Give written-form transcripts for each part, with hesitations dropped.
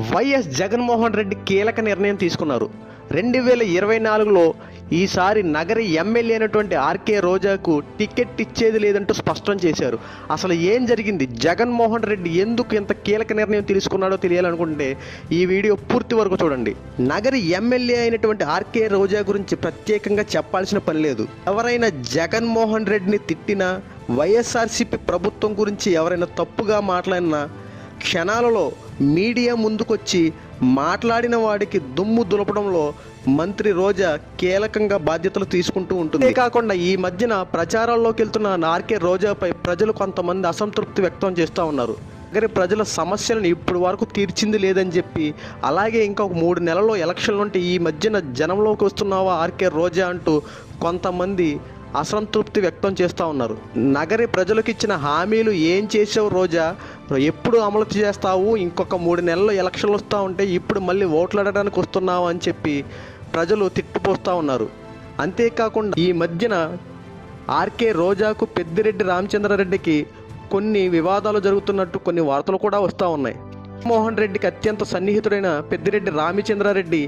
YS Jaganmohan Reddy కీలక నిర్ణయం తీసుకున్నారు. 2024లో ఈసారి నగరి ఎమ్మెల్యే అయినటువంటి ఆర్కే రోజాకు టికెట్ ఇచ్చేది లేదంటూ స్పష్టం చేశారు. అసలు ఏం జరిగింది, జగన్మోహన్ రెడ్డి ఎందుకు ఇంత కీలక నిర్ణయం తీసుకున్నాడో తెలియాలనుకుంటే ఈ వీడియో పూర్తి వరకు చూడండి. నగరి ఎమ్మెల్యే అయినటువంటి ఆర్కే రోజా గురించి ప్రత్యేకంగా చెప్పాల్సిన పని లేదు. ఎవరైనా జగన్మోహన్ రెడ్డిని తిట్టినా, వైఎస్ఆర్సీపీ ప్రభుత్వం గురించి ఎవరైనా తప్పుగా మాట్లాడినా క్షణాలలో మీడియా ముందుకొచ్చి మాట్లాడిన వాడికి దుమ్ము దులపడంలో మంత్రి రోజా కీలకంగా బాధ్యతలు తీసుకుంటూ ఉంటుంది. అంతేకాకుండా ఈ మధ్యన ప్రచారాల్లోకి వెళ్తున్న ఆర్కే రోజాపై ప్రజలు కొంతమంది అసంతృప్తి వ్యక్తం చేస్తూ ఉన్నారు. నగరి ప్రజల సమస్యలను ఇప్పుడు వరకు తీర్చింది లేదని చెప్పి, అలాగే ఇంకొక 3 నెలల్లో ఎలక్షన్లు ఉంటే ఈ మధ్యన జనంలోకి వస్తున్నావా ఆర్కే రోజా అంటూ కొంతమంది అసంతృప్తి వ్యక్తం చేస్తూ ఉన్నారు. నగరి ప్రజలకు ఇచ్చిన హామీలు ఏం చేసావు రోజా, ఎప్పుడు అమలు చేస్తావు, ఇంకొక 3 నెలల్లో ఎలక్షన్లు వస్తూ ఉంటే ఇప్పుడు మళ్ళీ ఓట్లు అడగడానికి వస్తున్నావు అని చెప్పి ప్రజలు తిట్టుపోస్తూ ఉన్నారు. అంతేకాకుండా ఈ మధ్యన ఆర్కే రోజాకు పెద్దిరెడ్డి రామచంద్రారెడ్డికి కొన్ని వివాదాలు జరుగుతున్నట్టు కొన్ని వార్తలు కూడా వస్తూ ఉన్నాయి. జగన్మోహన్ రెడ్డికి అత్యంత సన్నిహితుడైన పెద్దిరెడ్డి రామచంద్రారెడ్డి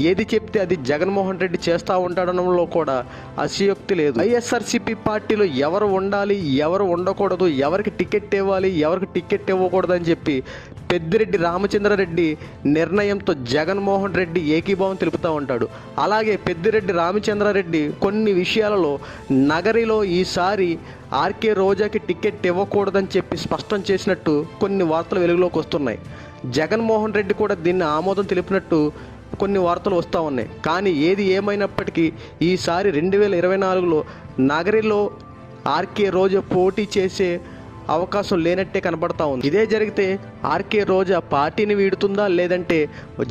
ఏది చెప్తే అది జగన్మోహన్ రెడ్డి చేస్తూ ఉంటాడనడంలో కూడా అతిశయోక్తి లేదు. వైఎస్ఆర్సీపీ పార్టీలో ఎవరు ఉండాలి, ఎవరు ఉండకూడదు, ఎవరికి టికెట్ ఇవ్వాలి, ఎవరికి టికెట్ ఇవ్వకూడదు అని చెప్పి పెద్దిరెడ్డి రామచంద్రారెడ్డి నిర్ణయంతో జగన్మోహన్ రెడ్డి ఏకీభావం తెలుపుతూ ఉంటాడు. అలాగే పెద్దిరెడ్డి రామచంద్రారెడ్డి కొన్ని విషయాలలో నగరిలో ఈసారి ఆర్కే రోజాకి టికెట్ ఇవ్వకూడదని చెప్పి స్పష్టం చేసినట్టు కొన్ని వార్తలు వెలుగులోకి వస్తున్నాయి. జగన్మోహన్ రెడ్డి కూడా దీన్ని ఆమోదం తెలిపినట్టు కొన్ని వార్తలు వస్తూ ఉన్నాయి. కానీ ఏది ఏమైనప్పటికీ ఈసారి 2024లో నగరిలో ఆర్కే రోజా పోటీ చేసే అవకాశం లేనట్టే కనబడతా ఉంది. ఇదే జరిగితే ఆర్కే రోజా పార్టీని వీడుతుందా, లేదంటే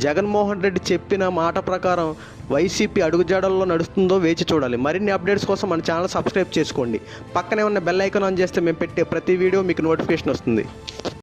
జగన్మోహన్ రెడ్డి చెప్పిన మాట ప్రకారం వైసీపీ అడుగుజాడల్లో నడుస్తుందో వేచి చూడాలి. మరిన్ని అప్డేట్స్ కోసం మన ఛానల్ సబ్స్క్రైబ్ చేసుకోండి. పక్కనే ఉన్న బెల్ ఐకాన్ ఆన్ చేస్తే మేము పెట్టే ప్రతి వీడియో మీకు నోటిఫికేషన్ వస్తుంది.